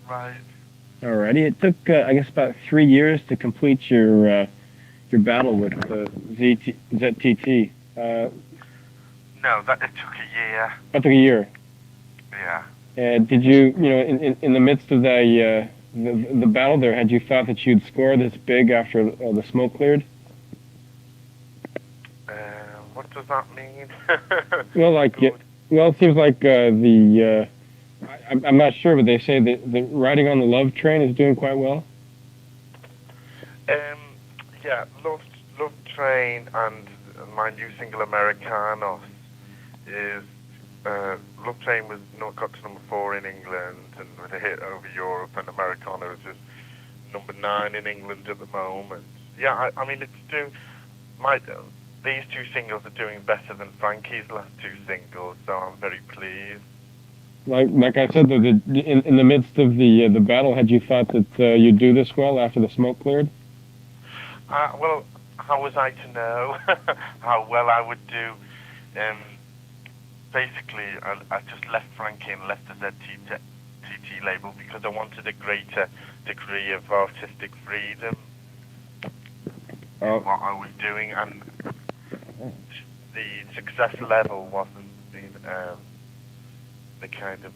Right. Alrighty. It took, I guess, about 3 years to complete your battle with ZTT. No, that it took a year. That took a year. Yeah. Did you, in the midst of the battle there, had you thought that you'd score this big after the smoke cleared? What does that mean? Well, Good. well, it seems like I'm not sure, but they say that the riding on the love train is doing quite well. Um, yeah, Love Train and my new single Americanos is Love Train was not got to number 4 in England and with a hit over Europe, and Americano is just number 9 in England at the moment. Yeah, I mean it's doing my these two singles are doing better than Frankie's last two singles, so I'm very pleased. Like I said, in the midst of the battle, had you thought that you'd do this well after the smoke cleared? Well, how was I to know how well I would do? Um, Basically, I just left Frankie and left the ZTT label because I wanted a greater degree of artistic freedom in Oh, what I was doing, and the success level wasn't the kind of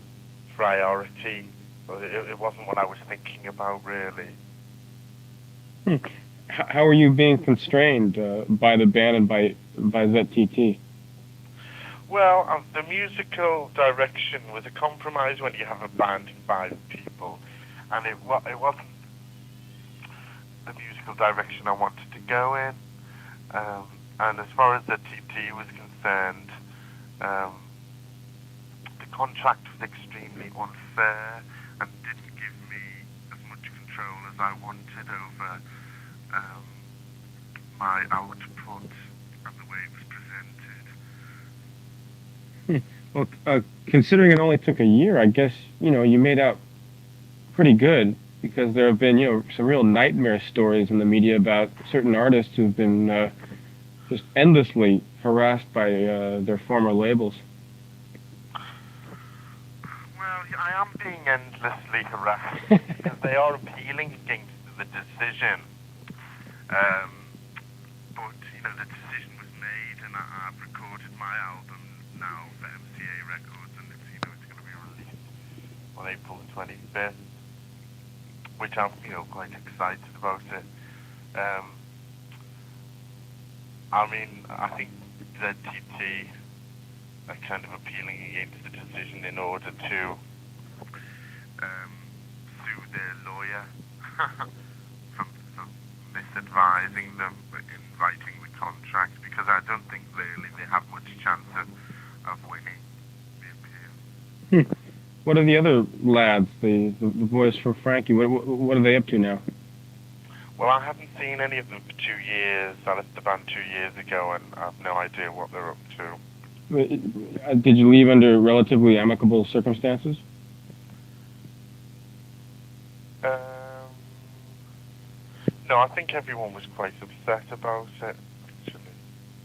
priority. It wasn't what I was thinking about really. hmm. How are you being constrained by the band and by ZTT? Well, the musical direction was a compromise when you have a band of 5 people, and it wasn't the musical direction I wanted to go in. And as far as the TT was concerned, um, the contract was extremely unfair and didn't give me as much control as I wanted over um, my output and the way it was presented. Hmm. Well, considering it only took a year, I guess you made out pretty good because there have been some real nightmare stories in the media about certain artists who've been just endlessly harassed by their former labels. Well, I am being endlessly harassed because they are appealing against the decision. Um, but the decision was made, and I've recorded my album now for MCA Records, and it's going to be released on April the 25th, which I'm quite excited about it. Um, I mean, I think ZTT are kind of appealing against the decision in order to sue their lawyer for misadvising them in writing the contract, because I don't think really they have much chance of winning the appeal. Hmm. What are the other lads, the boys from Frankie? What are they up to now? Well, I haven't seen any of them for 2 years. I left the band 2 years ago, and I have no idea what they're up to. Did you leave under relatively amicable circumstances? Um, no, I think everyone was quite upset about it, actually.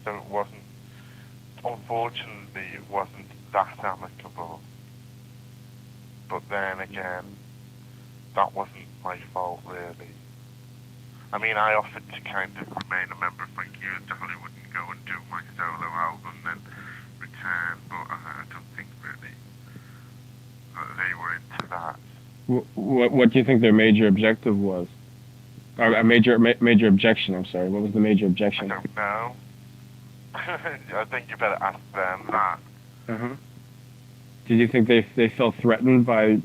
So it wasn't, unfortunately, it wasn't that amicable. But then again, that wasn't my fault, really. I mean, I offered to kind of remain a member of Frankie Goes To Hollywood and go and do my solo album, then return, but I don't think really that they were into that. What do you think their major objective was? Or a major objection. I'm sorry. What was the major I objection? don't know. I think you better ask them that. Uh-huh. Did you think they felt threatened by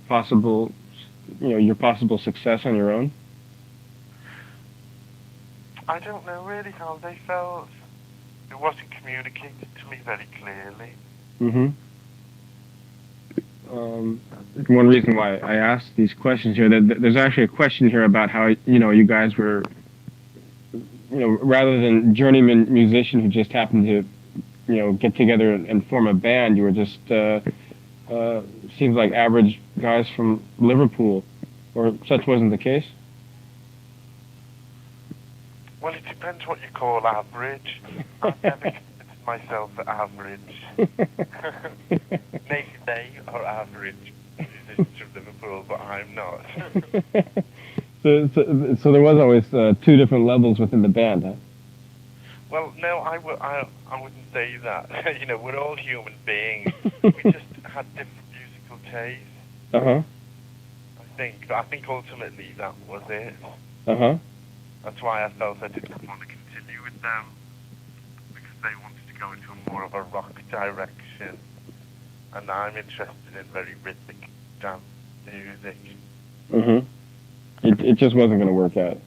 your possible success on your own? I don't know really how they felt. It wasn't communicated to me very clearly. Mm-hmm. One reason why I asked these questions here, there's actually a question here about how you guys were, rather than journeyman musicians who just happened to get together and form a band, you were just seems like average guys from Liverpool, or such wasn't the case. Well, it depends what you call average. I've never considered myself average. Maybe they are average. musicians from Liverpool, but I'm not. So there was always two different levels within the band, huh? Well, no, I wouldn't say that. You know, we're all human beings. We just had different musical tastes. Uh-huh. I think ultimately that was it. Uh-huh. That's why I felt I didn't want to continue with them, because they wanted to go into more of a rock direction, and I'm interested in very rhythmic dance music. Mm-hmm. It just wasn't going to work out.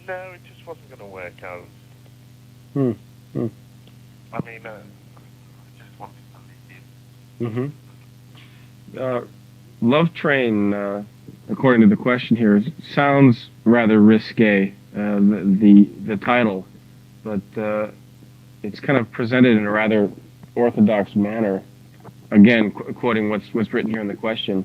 No, it just wasn't going to work out. Hmm. Hmm. I mean, I just wanted to leave. Mm-hmm. Love Train, according to the question here, sounds rather risque. The title, but it's kind of presented in a rather orthodox manner. Again, quoting what's written here in the question.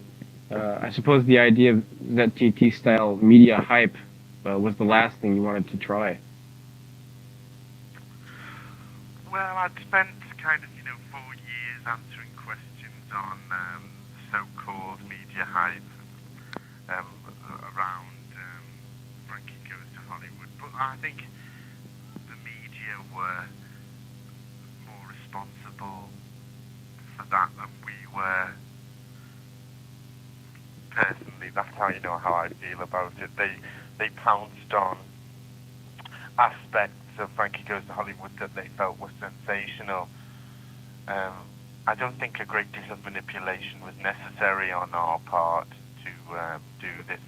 I suppose the idea of ZTT style media hype was the last thing you wanted to try. Well, I'd spent kind of, 4 years answering questions on so-called media hype around Frankie Goes to Hollywood, but I think the media were more responsible for that than we were. Personally, that's how I feel about it. They pounced on aspects of Frankie Goes to Hollywood that they felt was sensational. Um, I don't think a great deal of manipulation was necessary on our part to do this.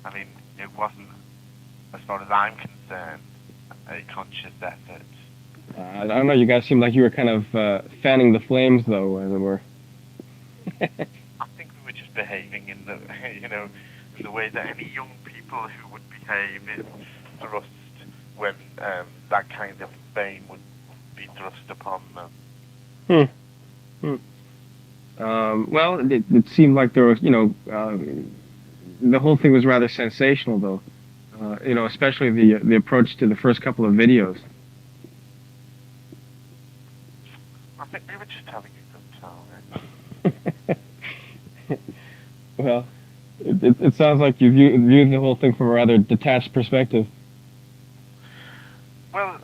I mean, it wasn't, as far as I'm concerned, a conscious effort. I don't know. You guys seem like you were kind of fanning the flames, though, as it were. I think we were just behaving in the, in the way that any young people who would behave in thrust when that kind of fame would be thrust upon them. Hmm. Well, it seemed like there was, the whole thing was rather sensational, though. Especially the approach to the first couple of videos. I think we were just having a good time. Well, it sounds like you viewed the whole thing from a rather detached perspective. Well,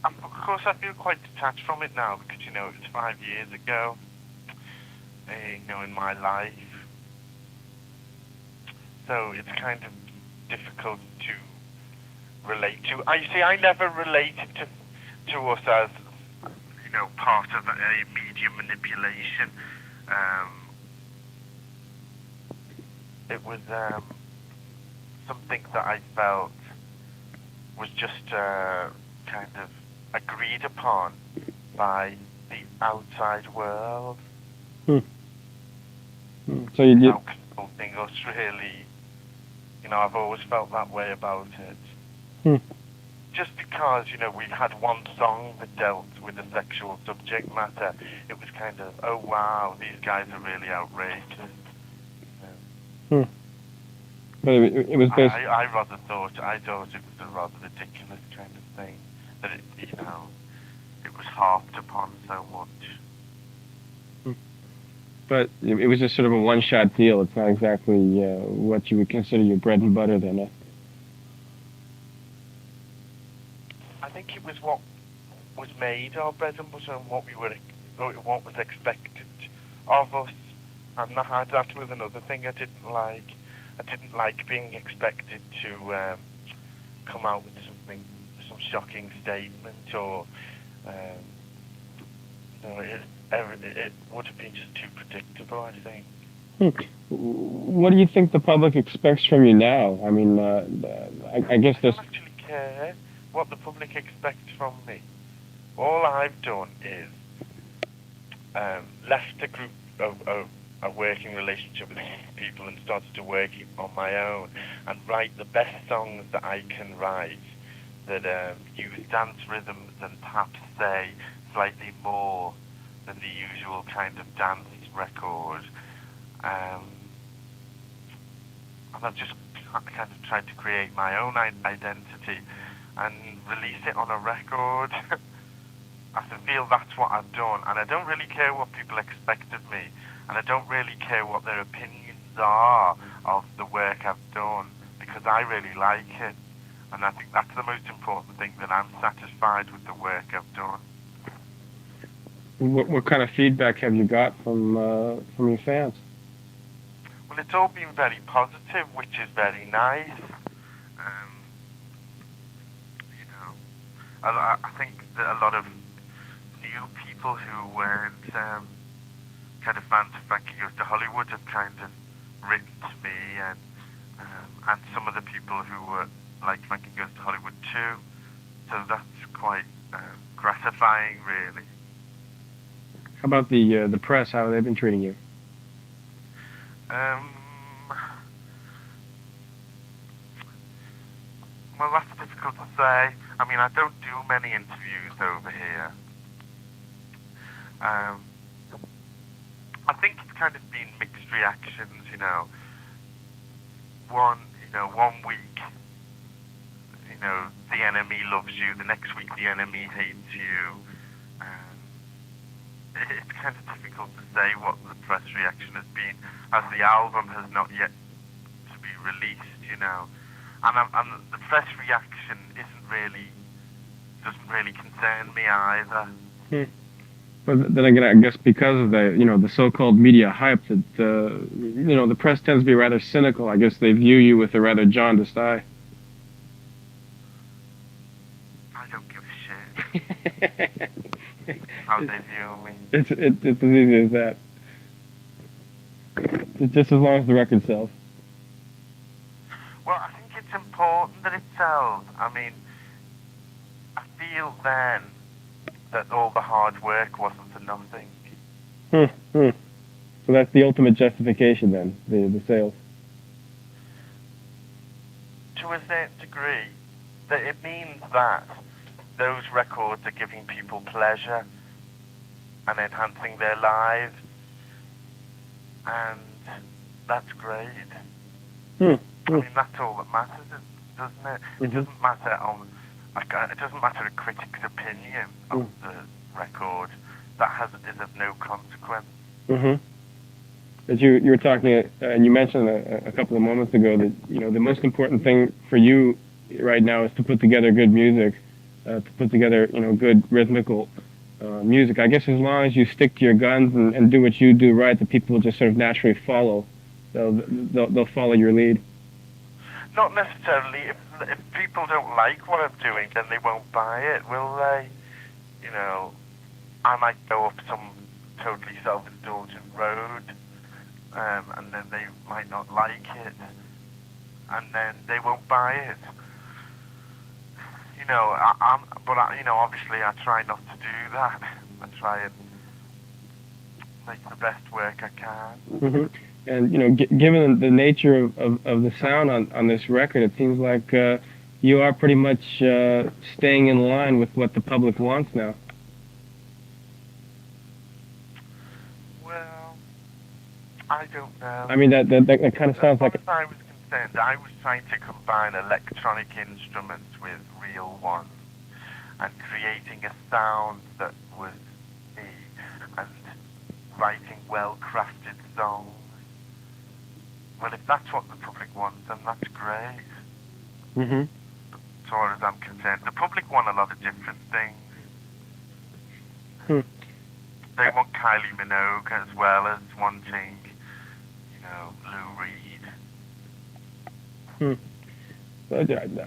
of course I feel quite detached from it now because, it was 5 years ago, in my life. So it's kind of difficult to relate to. I see. I never related to us as part of a media manipulation. It was something that I felt was just kind of agreed upon by the outside world. Hmm. So you did. Without consulting us really. I've always felt that way about it. Hmm. Just because, we had one song that dealt with the sexual subject matter, it was kind of, oh wow, these guys are really outrageous. Hmm. But it was based. I thought it was a rather ridiculous kind of thing. That it was harped upon so much. But it was just sort of a one-shot deal. It's not exactly what you would consider your bread and butter, then. I think it was what was made our bread and butter and what was expected of us. And that was another thing I didn't like. I didn't like being expected to come out with some shocking statement, or it would have been just too predictable, I think. What do you think the public expects from you now? I mean, I guess I there's. don't actually care what the public expects from me. All I've done is left a group of a working relationship with people and started to work on my own and write the best songs that I can write that use dance rhythms and perhaps say slightly more than the usual kind of dance record. And I've just kind of tried to create my own identity and release it on a record. I feel that's what I've done, and I don't really care what people expect of me. and I don't really care what their opinions are of the work I've done because I really like it, and I think that's the most important thing, that I'm satisfied with the work I've done. What kind of feedback have you got from your fans? Well, it's all been very positive, which is very nice. Um, you know, I think that a lot of new people who weren't kind of fans of Frankie Goes to Hollywood have kind of written to me, and some of the people who were like Frankie Goes to Hollywood too. So that's quite gratifying, really. How about the press? How have they been treating you? Um, well, that's difficult to say. I mean, I don't do many interviews over here. Um, I think it's kind of been mixed reactions, you know. One week, the enemy loves you. The next week, the enemy hates you. Um, it's kind of difficult to say what the press reaction has been, as the album has not yet to be released. And the press reaction doesn't really concern me either. Hmm. But then again, I guess because of the so-called media hype, that the press tends to be rather cynical. I guess they view you with a rather jaundiced eye. I don't give a shit how they view me. It's as easy as that. It's just as long as the record sells. Well, I think it's important that it sells. I mean, I feel then that all the hard work wasn't for nothing. So that's the ultimate justification then, the sales. To a certain degree, that it means that those records are giving people pleasure and enhancing their lives, and that's great. I mean, that's all that matters, doesn't it? It doesn't matter it doesn't matter a critic's opinion of the record. That is of no consequence. As you were talking, and you mentioned a couple of moments ago that the most important thing for you right now is to put together good music, to put together good rhythmical music. I guess as long as you stick to your guns and do what you do right, the people will just sort of naturally follow. They'll follow your lead. Not necessarily. If people don't like what I'm doing, then they won't buy it, will they? I might go up some totally self-indulgent road, and then they might not like it, and then they won't buy it. Obviously I try not to do that. I try and make the best work I can. And given the nature of the sound on this record, it seems like you are pretty much staying in line with what the public wants now. Well, I don't know. I mean, that kind of sounds like. As far as I was concerned, I was trying to combine electronic instruments with real ones, and creating a sound that was me, and writing well-crafted songs. Well, if that's what the public wants, then that's great. As far as I'm concerned, the public want a lot of different things. They want Kylie Minogue as well as wanting, Lou Reed.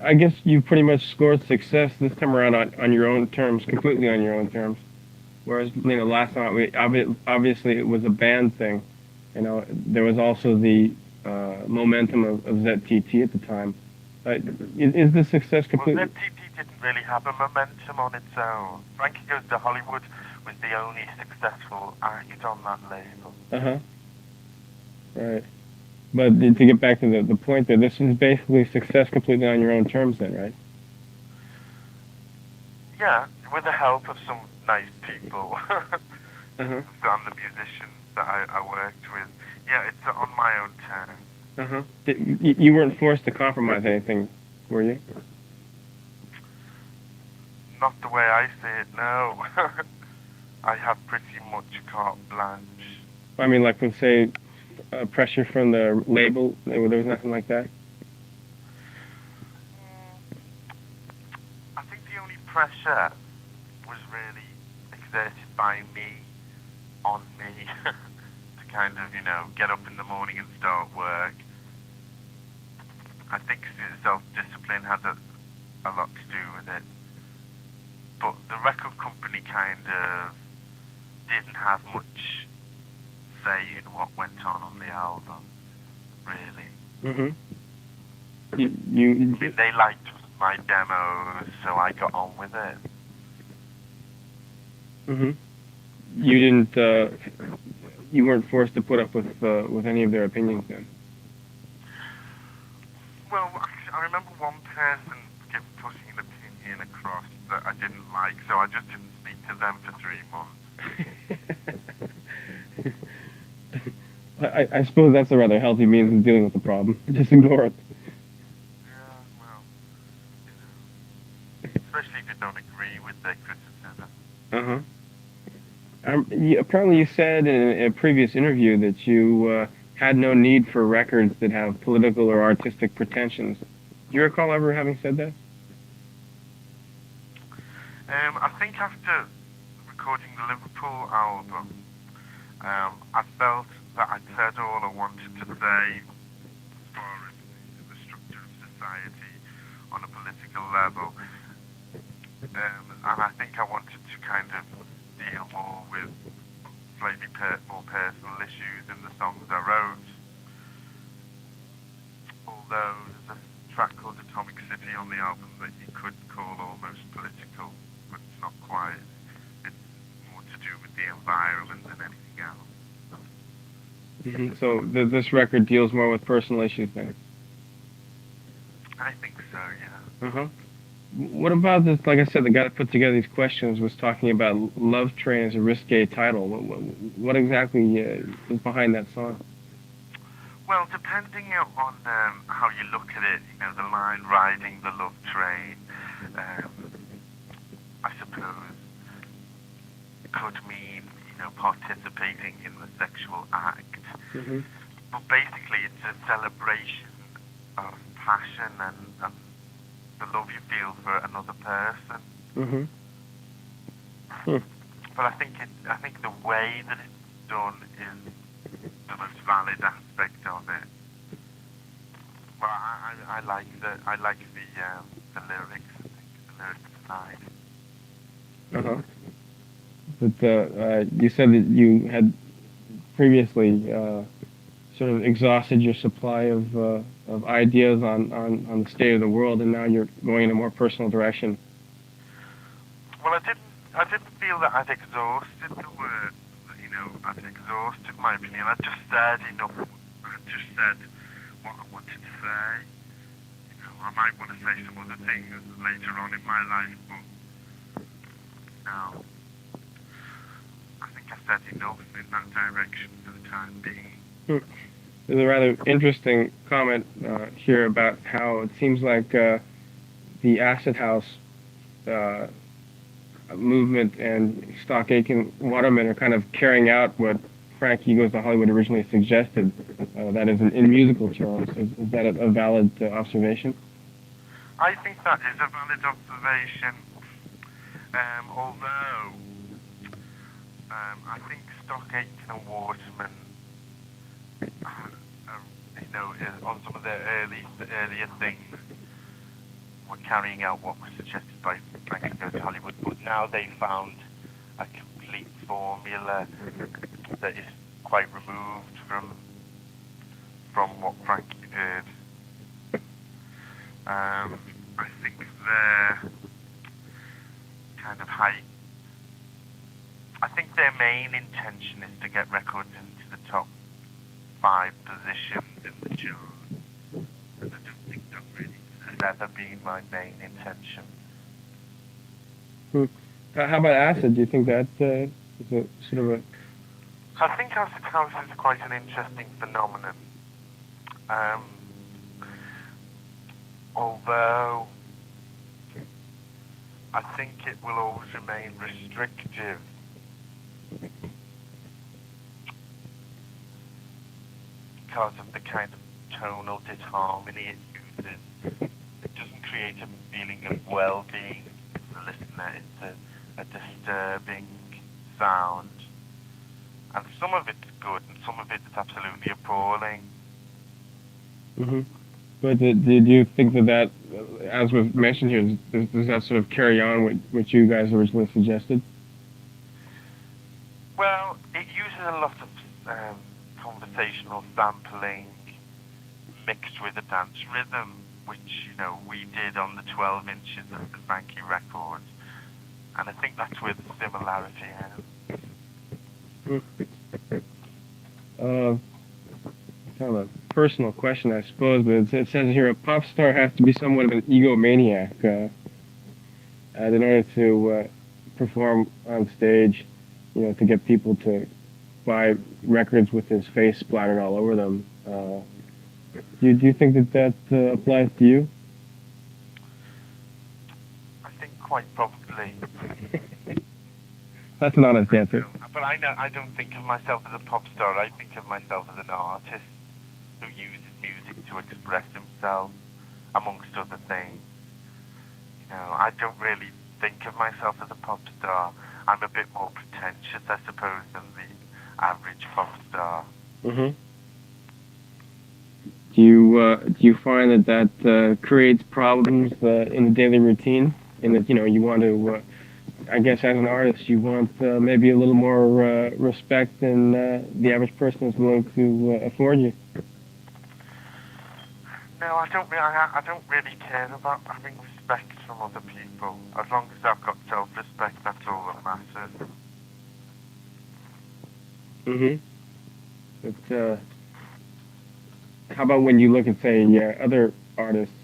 I guess you pretty much scored success this time around on your own terms, completely on your own terms. Whereas, last time, obviously it was a band thing. There was also the momentum of ZTT at the time. Is the success completely? Well, ZTT didn't really have a momentum on its own. Frankie Goes to Hollywood was the only successful act on that label. Right. But to get back to the point there, this is basically success completely on your own terms then, right? Yeah, with the help of some nice people. And the musicians that I worked with. Yeah, it's on my own terms. You weren't forced to compromise anything, were you? Not the way I see it, no. I have pretty much carte blanche. I mean, like, let's say, pressure from the label. There was nothing like that. Mm, I think the only pressure was really exerted by me on me to kind of, get up in the morning and start work. I think self-discipline has a lot to do with it. But the record company kind of didn't have much say in what went on the album, really. Mm-hmm. I mean, they liked my demos, so I got on with it. Mm-hmm. You didn't. You weren't forced to put up with any of their opinions then. Well, I remember one person pushing an opinion across that I didn't like, so I just didn't speak to them for 3 months. I suppose that's a rather healthy means of dealing with the problem. Just ignore it. Yeah, well, especially if you don't agree with their criticism. Uh-huh. Apparently, you said in a previous interview that you had no need for records that have political or artistic pretensions. Do you recall ever having said that? I think after recording the Liverpool album, I felt that I'd said all I wanted to say as far as the structure of society on a political level. And I think I wanted to kind of deal more with slightly more personal issues in the songs I wrote. Although there's a track called Atomic City on the album that you could call almost political, but it's not quite. It's more to do with the environment than anything else. Mm-hmm. So this record deals more with personal issues then. I think so, yeah. Uh-huh. What about this? Like I said, the guy that put together these questions was talking about "Love Train" as a risque title. What exactly is behind that song? Well, depending on how you look at it, the line "riding the love train," I suppose could mean, participating in the sexual act. Mm-hmm. But basically, it's a celebration of passion and the love you feel for another person. Mm-hmm. Hmm. But I think the way that it's done is the most valid aspect of it. Well, I like the lyrics. I think the lyrics are nice. Uh-huh. But you said that you had previously sort of exhausted your supply of ideas on the state of the world, and now you're going in a more personal direction. Well, I didn't feel that I'd exhausted the word. I'd exhausted my opinion. I just said enough. I just said what I wanted to say. I might want to say some other things later on in my life, but no. I think I said enough in that direction for the time being. Hmm. There's a rather interesting comment here about how it seems like the Acid House uh, movement and Stock Aitken Waterman are kind of carrying out what Frankie Goes to Hollywood originally suggested. That is, in musical terms. Is that a valid observation? I think that is a valid observation. Although I think Stock Aitken and Waterman, on some of their earlier things, were carrying out what was suggested by Frankie Goes to Hollywood, but now they found a complete formula that is quite removed from what Frankie did. I think their kind of I think their main intention is to get records into the top 5 positions in the chart. And I don't think that really has ever been my main intention. Hmm. How about Acid? Do you think that is a sort of a... I think Acid House is quite an interesting phenomenon. Although I think it will always remain restrictive because of the kind of tonal disharmony it uses. It doesn't create a feeling of well-being for the listener. It's a disturbing sound. And some of it's good, and some of it's absolutely appalling. Hmm. But did you think that, as was mentioned here, does that sort of carry on what you guys originally suggested? Well, it uses a lot of conversational sampling mixed with a dance rhythm, which, we did on the 12 inches of the Frankie records. And I think that's where the similarity is. Kind of a personal question, I suppose, but it says here a pop star has to be somewhat of an egomaniac in order to perform on stage, to get people to buy records with his face splattered all over them. Do you think that applies to you? I think quite probably. That's an honest answer. But I don't think of myself as a pop star. I think of myself as an artist who uses music to express himself, amongst other things. I don't really think of myself as a pop star. I'm a bit more pretentious, I suppose, than the average pop star. Mm-hmm. Do you find that creates problems in the daily routine? In that you want to, I guess, as an artist, you want maybe a little more respect than the average person is willing to afford you. No, I don't. I don't really care about having respect from other people. As long as I've got self-respect, that's all that matters. Mm-hmm. But how about when you look at, say, other artists?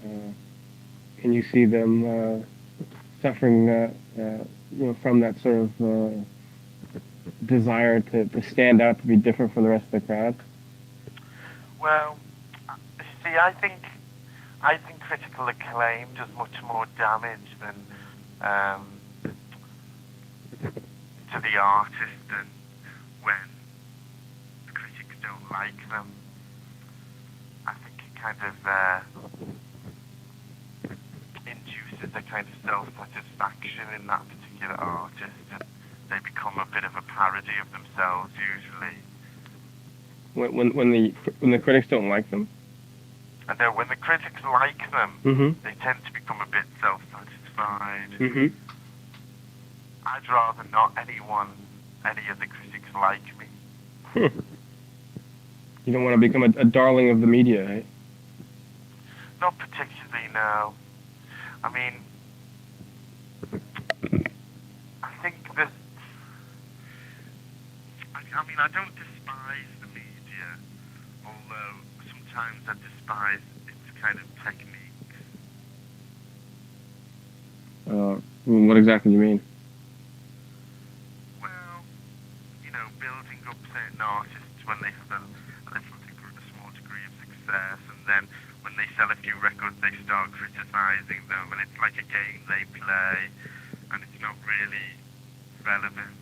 Can you see them suffering, from that sort of desire to stand out, to be different from the rest of the crowd? Well, see, I think critical acclaim does much more damage than to the artist than when the critics don't like them. I think it kind of induces a kind of self-satisfaction in that particular artist, and they become a bit of a parody of themselves usually. When the critics don't like them. And then when the critics like them, Mm-hmm. they tend to become a bit self-satisfied. Mm-hmm. I'd rather not any of the critics like me. You don't want to become a darling of the media, eh? Not particularly, no. I mean, I think that, I don't despise the media, although sometimes I despise its kind of techniques. What exactly do you mean? Well, building up certain artists when they have a small degree of success, and then when they sell a few records, they start criticizing them, and it's like a game they play, and it's not really relevant.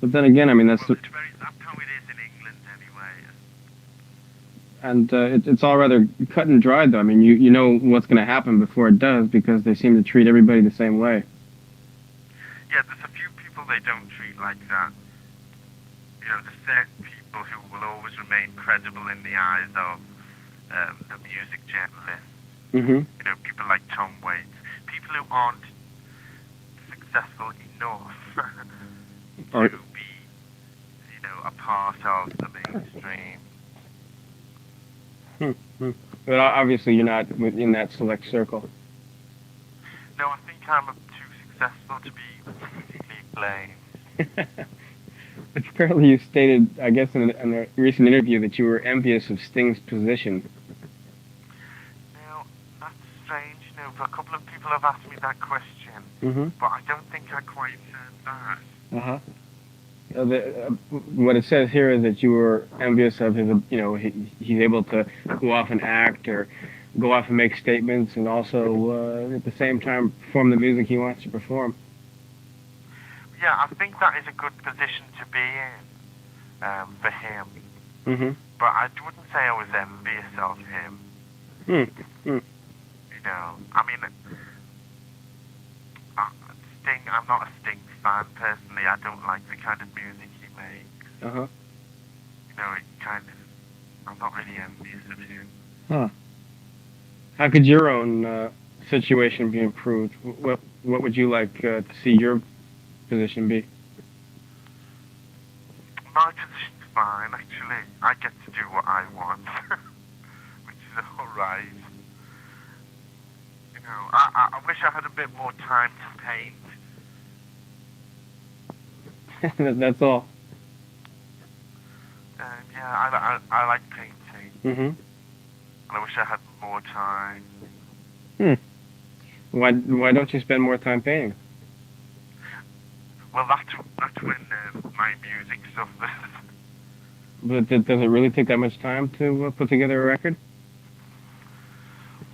But then again, that's how it is in England anyway. and it's all rather cut and dried, though. You know what's going to happen before it does, because they seem to treat everybody the same way. Yeah, there's a few people they don't treat like that. There's certain people who will always remain credible in the eyes of the music journalists. Mm-hmm. People like Tom Waits. People who aren't successful enough to be, a part of the mainstream. But obviously you're not within that select circle. No, I think I'm too successful to be critically acclaimed. But apparently you stated, I guess, in a recent interview that you were envious of Sting's position. Now, that's strange. But a couple of people have asked me that question. Mm-hmm. But I don't think I quite said that. Uh-huh. What it says here is that you were envious of his, he's able to go off and act or go off and make statements, and also at the same time perform the music he wants to perform. Yeah, I think that is a good position to be in for him. Mhm. but I wouldn't say I was envious of him. Hmm. Hmm. You know, I mean, uh, Sting. I'm not a Sting fan personally. I don't like the kind of music he makes. Uh huh. You know, it kind of. I'm not really envious of him. Huh. How could your own situation be improved? What would you like to see your position be? My position's fine, actually. I get to do what I want, which is all right. You know, I wish I had a bit more time to paint. That's all. Yeah, I like painting, Mhm. and I wish I had more time. Hmm. Why don't you spend more time painting? Well, that's when my music suffers. But does it really take that much time to put together a record?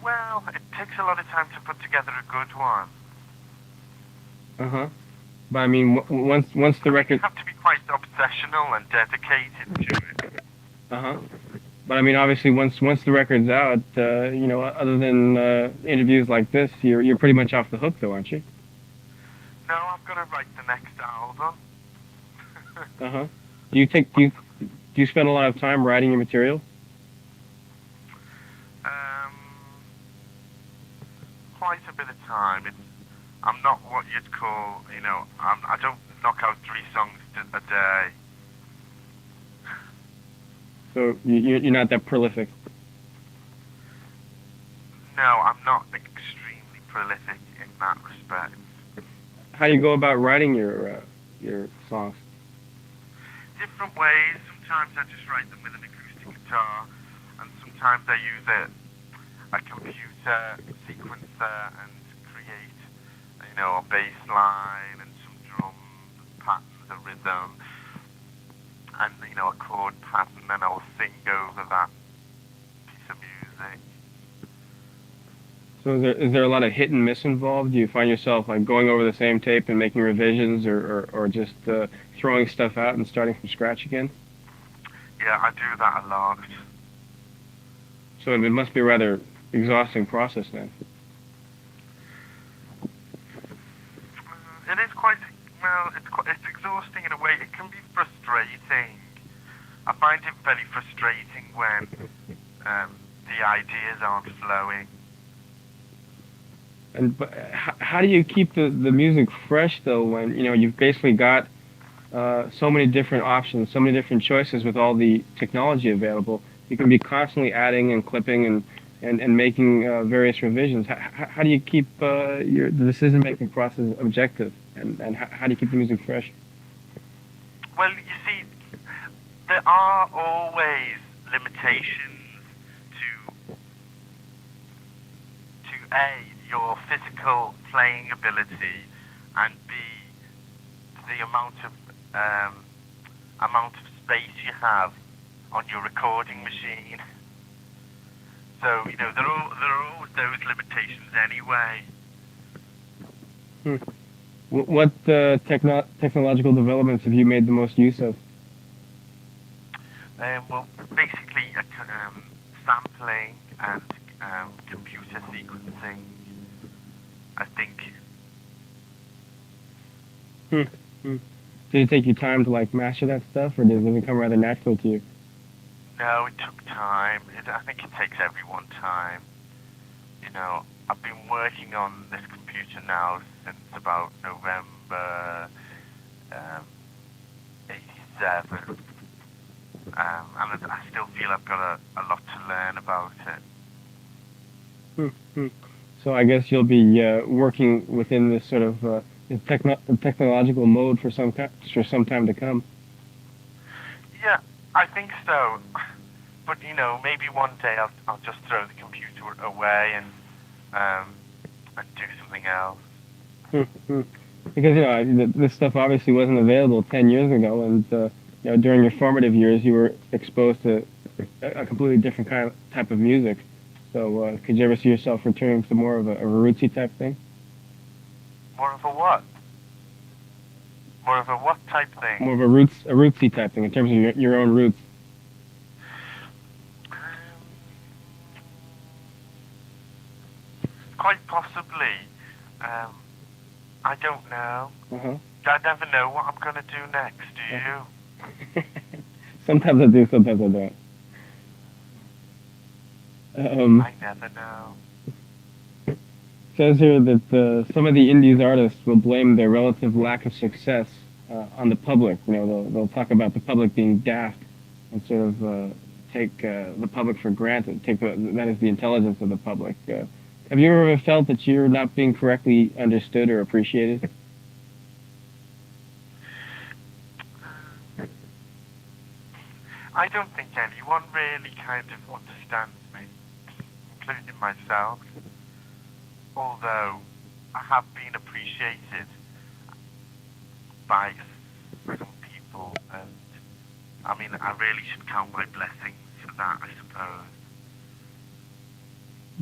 Well, it takes a lot of time to put together a good one. Uh huh. But I mean, once the I mean, you record. have to be quite obsessional and dedicated to it. Uh huh. But I mean, obviously, once the record's out, other than interviews like this, you're pretty much off the hook, though, aren't you? No, I've got to write the next album. Uh huh. Do you spend a lot of time writing your material? um, Quite a bit of time. I'm not what you'd call, I don't knock out 3 songs a day. So you're not that prolific. No, I'm not extremely prolific in that respect. How do you go about writing your songs? Different ways. Sometimes I just write them with an acoustic guitar, and sometimes I use a computer sequencer and create, a bass line and some drum patterns, a rhythm, and a chord pattern, and I'll sing over that piece of music. So is there a lot of hit and miss involved? Do you find yourself like going over the same tape and making revisions, or just throwing stuff out and starting from scratch again? Yeah, I do that a lot. So it must be a rather exhausting process then. It is quite well. It's exhausting in a way. It can be frustrating. I find it very frustrating when the ideas aren't flowing. And but how do you keep the music fresh though when you've basically got so many different options, so many different choices with all the technology available? You can be constantly adding and clipping and making various revisions. How do you keep the decision making process objective and how do you keep the music fresh? Well, you see, there are always limitations to A, your physical playing ability, and B, the amount of space you have on your recording machine. So there are always those limitations anyway. Hmm. What technological developments have you made the most use of? Well, basically, sampling and computer sequencing. I think. Hmm. Hmm. Did it take you time to like master that stuff, or did it come rather natural to you? No, it took time. I think it takes everyone time. I've been working on this computer now since about November '87, and I still feel I've got a lot to learn about it. Hmm. Hmm. So I guess you'll be working within this sort of technological mode for for some time to come. Yeah, I think so. But maybe one day I'll just throw the computer away and do something else. Hmm. Hmm. Because this stuff obviously wasn't available 10 years ago, and during your formative years you were exposed to a completely different type of music. So could you ever see yourself returning to more of a rootsy type thing? More of a what? More of a what type thing? More of a rootsy type thing in terms of your own roots. Quite possibly. I don't know. Uh-huh. I never know what I'm gonna do next, do you? Sometimes I do, sometimes I don't. I never know. Says here that some of the indies artists will blame their relative lack of success on the public. You know, they'll talk about the public being daft and sort of take the public for granted. Take that is the intelligence of the public. Have you ever felt that you're not being correctly understood or appreciated? I don't think anyone really kind of understands me, including myself. Although I have been appreciated by some people, and I mean, I really should count my blessings for that, I suppose.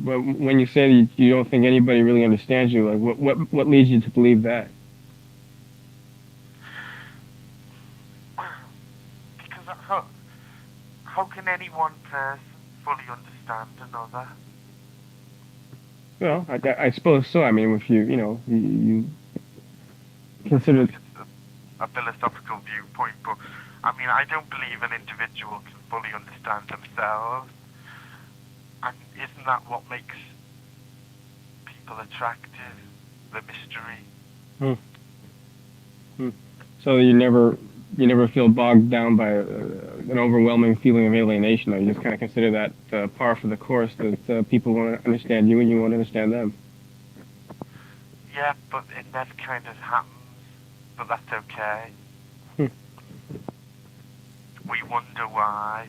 But when you say that you don't think anybody really understands you, like what leads you to believe that? Because how can any one person fully understand another? Well, I suppose so. I mean, if you consider. It's a philosophical viewpoint, but I mean, I don't believe an individual can fully understand themselves. And isn't that what makes people attractive? The mystery. Hmm. Hmm. So you never feel bogged down by an overwhelming feeling of alienation. Though. You just kind of consider that par for the course that people won't understand you and you won't understand them. Yeah, but it never kind of happens. But that's okay. Hmm. We wonder why.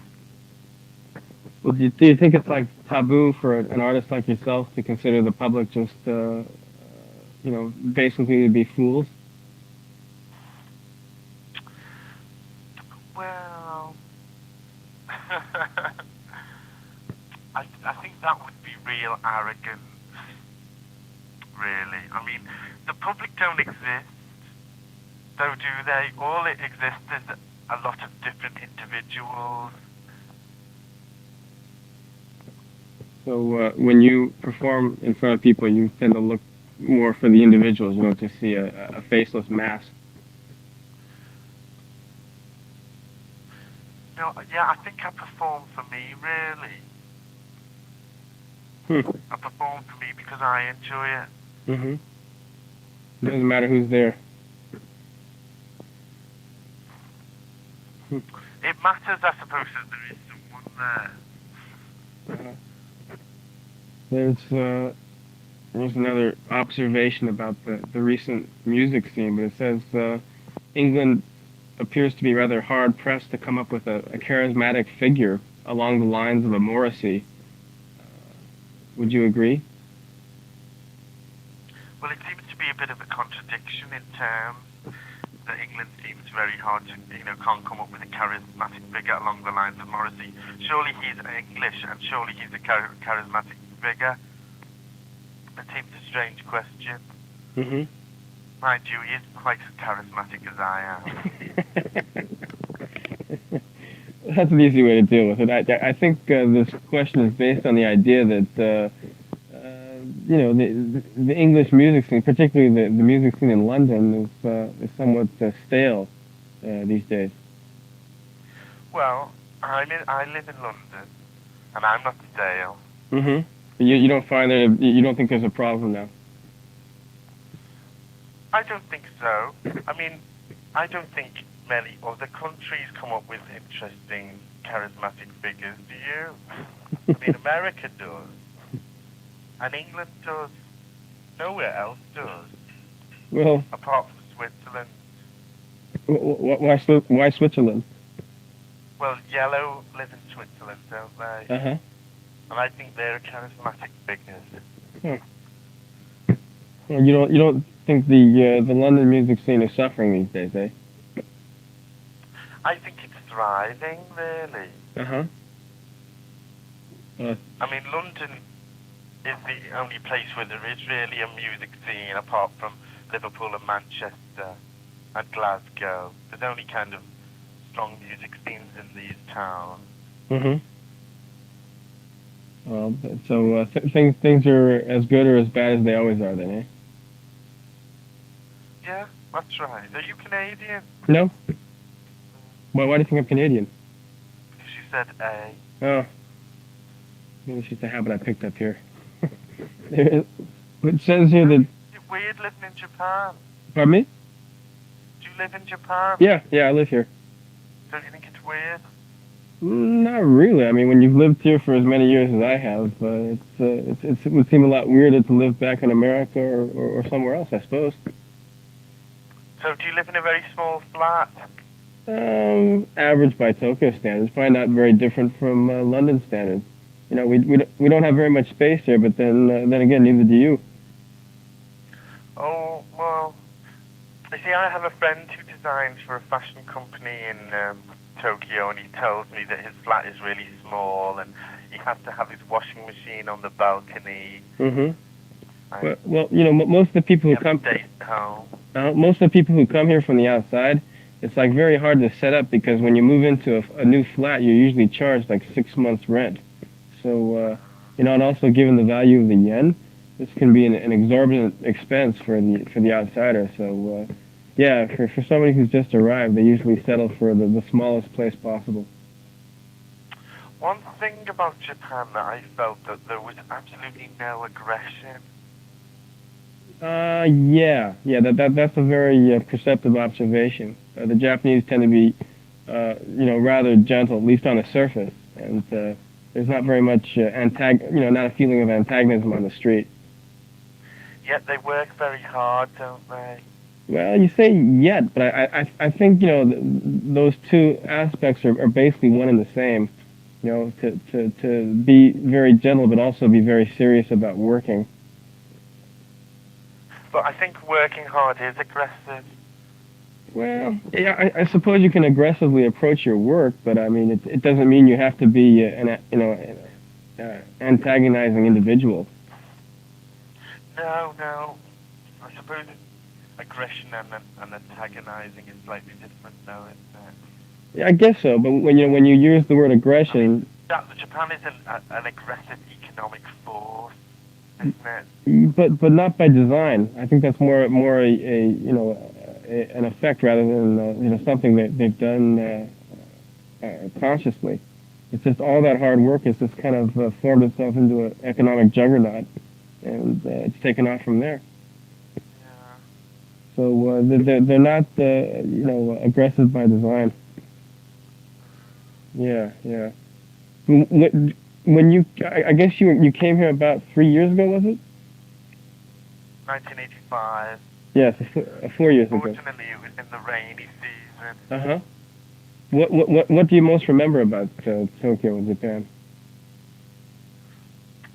Well, do you think it's like taboo for an artist like yourself to consider the public just basically to be fools? Well, I think that would be real arrogance, really. I mean, the public don't exist, though, do they? All it exists is a lot of different individuals. So when you perform in front of people, you tend to look more for the individuals. You don't just see a faceless mass. No, yeah, I think I perform for me, really. Hmm. I perform for me because I enjoy it. Mm-hmm. Doesn't matter who's there. Hmm. It matters, I suppose, that there is someone there. There's another observation about the recent music scene, but it says England appears to be rather hard pressed to come up with a charismatic figure along the lines of a Morrissey. Would you agree? Well, it seems to be a bit of a contradiction in terms that England seems very hard to, can't come up with a charismatic figure along the lines of Morrissey. Surely he's English, and surely he's a charismatic figure. It seems a strange question. Mm-hmm. Mind you, he isn't quite as charismatic as I am. That's an easy way to deal with it. I think this question is based on the idea that the English music scene, particularly the music scene in London, is somewhat stale these days. Well, I live in London, and I'm not stale. Mm-hmm. You don't find that you don't think there's a problem now. I don't think so. I mean, I don't think many other countries come up with interesting, charismatic figures, do you? I mean, America does. And England does. Nowhere else does. Well, apart from Switzerland. Why Switzerland? Well, yellow live in Switzerland, don't they? Uh-huh. And I think they're charismatic figures. Hmm. Well, you don't think the London music scene is suffering these days, eh? I think it's thriving, really. Uh-huh. I mean, London is the only place where there is really a music scene apart from Liverpool and Manchester and Glasgow. There's only kind of strong music scenes in these towns. Mm-hmm. Well, so things are as good or as bad as they always are, then, eh? Yeah, that's right. Are you Canadian? No? Why do you think I'm Canadian? Because you said A. Oh, maybe it's just a habit I picked up here. It says here that. It's weird living in Japan. Pardon me? Do you live in Japan? Yeah, I live here. Don't you think it's weird? Not really. I mean, when you've lived here for as many years as I have, it would seem a lot weirder to live back in America or somewhere else, I suppose. So do you live in a very small flat? Average by Tokyo standards, probably not very different from London standards. You know, we don't have very much space here, but then again, neither do you. Oh, well, you see, I have a friend who designs for a fashion company in Tokyo, and he tells me that his flat is really small, and he has to have his washing machine on the balcony. Mm-hmm. And Well, you know, most of the people he who has come, to stay at home. most of the people who come here from the outside, it's like very hard to set up because when you move into a new flat, you're usually charged like 6 months rent. So, you know, and also given the value of the yen, this can be an exorbitant expense for the outsider. So, yeah, for somebody who's just arrived, they usually settle for the smallest place possible. One thing about Japan that I felt that there was absolutely no aggression. Yeah, that's a very perceptive observation. The Japanese tend to be, you know, rather gentle, at least on the surface, and there's not very much you know, not a feeling of antagonism on the street. Yet they work very hard, don't they? Well, you say yet, but I think, you know, those two aspects are basically one and the same. You know, to be very gentle, but also be very serious about working. But I think working hard is aggressive. Well, yeah, I suppose you can aggressively approach your work, but I mean, it doesn't mean you have to be you know, antagonizing individual. No, no. I suppose aggression and antagonizing is slightly different, though, isn't it? Yeah, I guess so, but when you use the word I mean, aggression, Japan is an aggressive economic force, isn't it? but not by design. I think that's more a you know an effect rather than you know something that they've done consciously. It's just all that hard work has just kind of formed itself into an economic juggernaut, and it's taken off from there. Yeah. So they're not you know aggressive by design. Yeah. When you I guess you came here about 3 years ago, was it? 1985. Yes, 4 years ago. Fortunately, it was in the rainy season. Uh-huh. What do you most remember about Tokyo and Japan?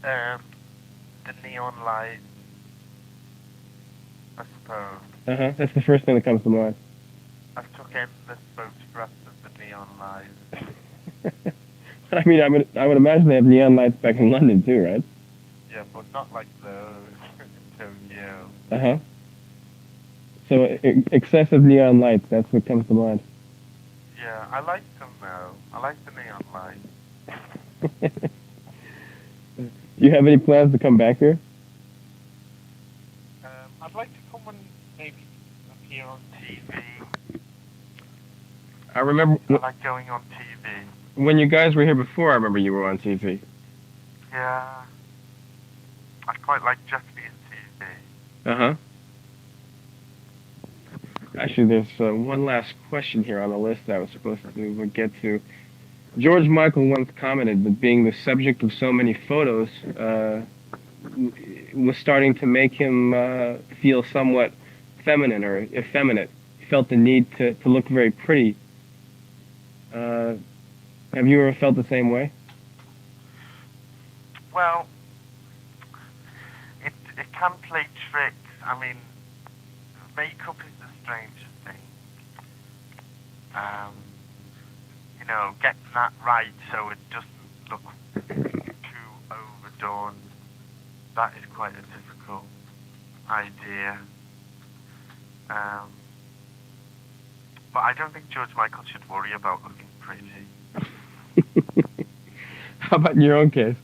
Um, the neon lights, I suppose. Uh-huh. That's the first thing that comes to mind. I took endless photographs of the neon lights. I mean, I would imagine they have neon lights back in London too, right? Yeah, but not like those in Tokyo. Uh-huh. So excessive neon lights, that's what comes to mind. Yeah, I like them though. I like the neon lights. Do you have any plans to come back here? I'd like to come and maybe appear on TV. I remember I like going on TV. when you guys were here before, I remember you were on TV. Yeah. I quite like Japanese TV. Uh-huh. Actually, there's one last question here on the list that I was supposed to get to. George Michael once commented that being the subject of so many photos was starting to make him feel somewhat feminine or effeminate. He felt the need to look very pretty. Uh, have you ever felt the same way? Well, it can play tricks. I mean, makeup is the strangest thing. You know, getting that right so it doesn't look too overdone. That is quite a difficult idea. But I don't think George Michael should worry about looking pretty. How about in your own case?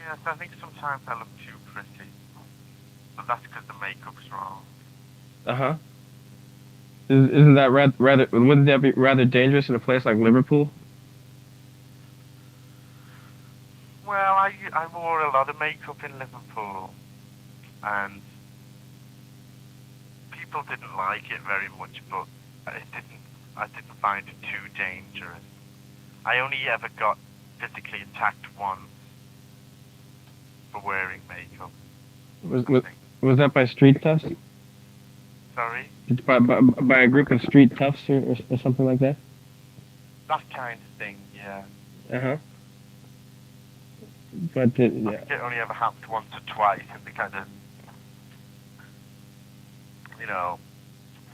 Yes, I think sometimes I look too pretty, but that's because the makeup's wrong. Uh-huh. Isn't that rather, wouldn't that be rather dangerous in a place like Liverpool? Well, I wore a lot of makeup in Liverpool, and people didn't like it very much, but I didn't find it too dangerous. I only ever got physically attacked once for wearing makeup. Was I was, think. was that by street toughs? Sorry? By a group of street toughs or something like that? That kind of thing, yeah. Uh-huh. But I yeah. think it only ever happened once or twice in the kind of,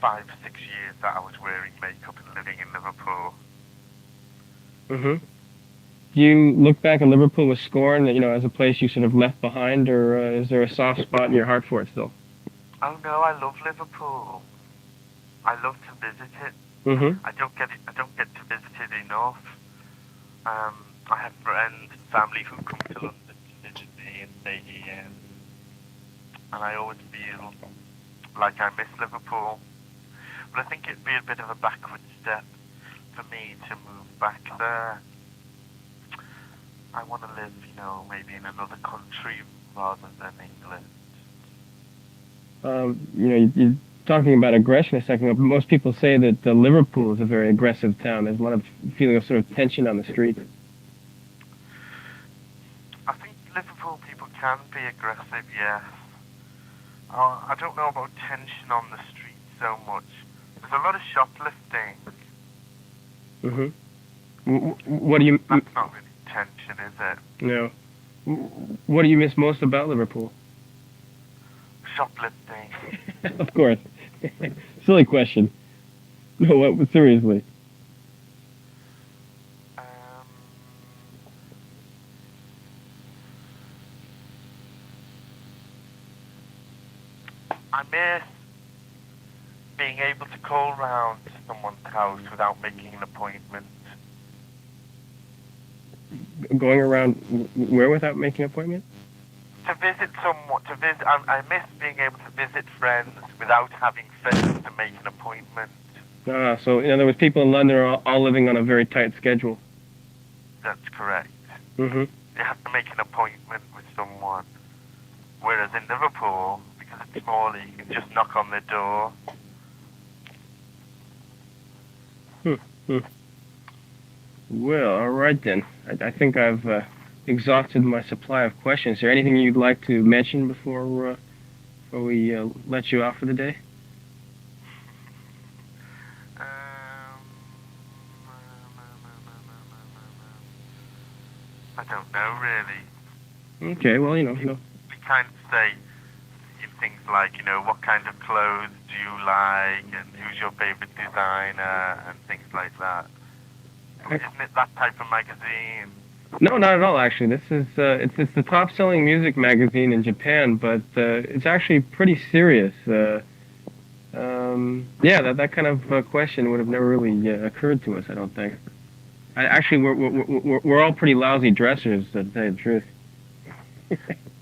5 or 6 years that I was wearing makeup and living in Liverpool. Mm-hmm. Do you look back at Liverpool with scorn, as a place you sort of left behind, or is there a soft spot in your heart for it still? Oh no, I love Liverpool. I love to visit it. Mm-hmm. I don't get to visit it enough. I have friends and family who come to London to visit me and stay here, and I always feel like I miss Liverpool. But I think it'd be a bit of a backward step for me to move back there. I want to live, maybe in another country rather than England. You're talking about aggression a second ago, but most people say that Liverpool is a very aggressive town. There's a lot of feeling of sort of tension on the street. I think Liverpool people can be aggressive, yes. I don't know about tension on the street so much. There's a lot of shoplifting. Mm-hmm. What do you... That's not really tension, is it? No. What do you miss most about Liverpool? Shoplifting. Of course. Silly question. No, seriously. I miss being able to call round to someone's house without making an appointment. Going around where without making an appointment? To visit someone, I miss being able to visit friends without having friends to make an appointment. So in other words, people in London are all living on a very tight schedule. That's correct. Mm-hmm. You have to make an appointment with someone. Whereas in Liverpool, because it's smaller, you can just knock on the door. Well, all right then. I think I've exhausted my supply of questions. Is there anything you'd like to mention before we let you off for the day? I don't know really. Okay, well, We kind of say in things like, what kind of clothes do you like, and who's your favorite designer, and things like that. Isn't it that type of magazine? No, not at all. Actually, this is it's the top-selling music magazine in Japan, but it's actually pretty serious. Yeah, that kind of question would have never really occurred to us. I don't think. We're all pretty lousy dressers, to tell you the truth.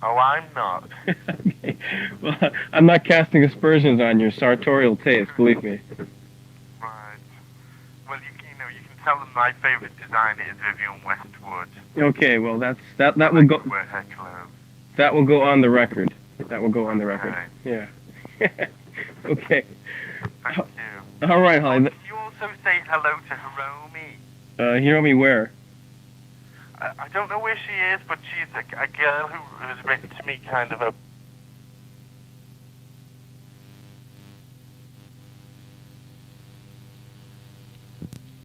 Oh, I'm not. Okay. Well, I'm not casting aspersions on your sartorial taste, believe me. Right. Well, you can tell them my favorite designer is Vivienne Westwood. Okay, well that will go. Wear her clothes. That will go on the record. That will go on the record. Okay. Yeah. Okay. Thank you. All right, Holly. Can you also say hello to Hiromi? Hiromi where? I don't know where she is, but she's a girl who has written to me kind of a